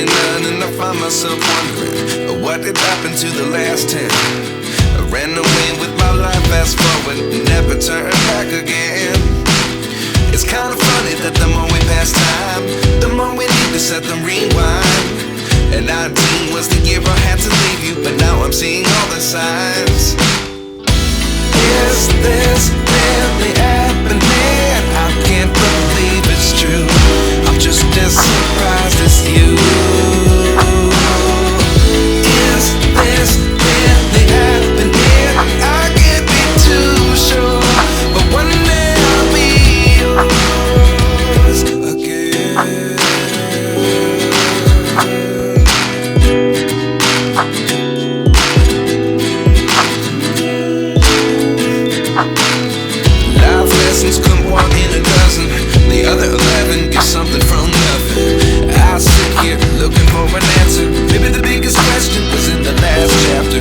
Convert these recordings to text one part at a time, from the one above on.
remaining none, and I find myself wondering what did happen to the last 10. I ran away with my life, fast forward, never turn back again. It's kind of funny that the more we pass time, the more we need to set the rewind. And 19 was the year I had to leave you, but now I'm seeing all the signs. Is this really happening? I can't believe it's true. I'm just as surprised as you. Is this really happening? I can't be too sure, but one day I'll be yours again. Life lessons come one in a dozen. The other 11 get something from nothing. I sit here looking for an answer. Maybe the biggest question was in the last chapter.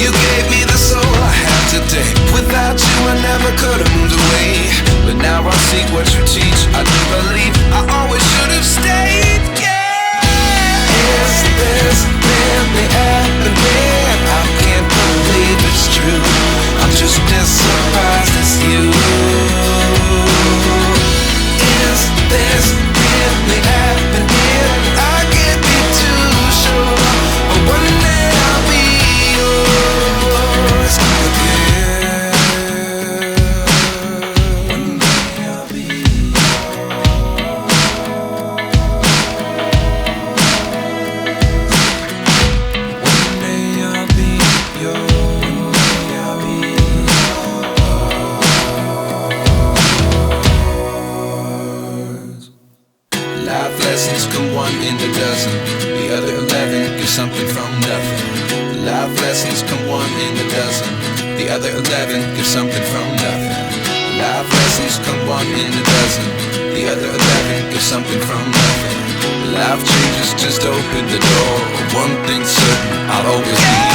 You gave me the soul I have today. Without you I never could have moved away. But now I see what you teach. I do believe I always should have stayed. Yeah. Is this really happening? I can't believe it's true. I'm just as surprised as you. Is this really happening? I can't be too sure, but one day I'll be yours again. One day I'll be One day I'll be yours. Life lessons come one in a dozen. The other 11 get something from nothing. Life lessons come one in a dozen. The other 11 get something from nothing. Life lessons come one in a dozen. The other 11 get something from nothing. Life changes just open the door. One thing's certain, I'll always be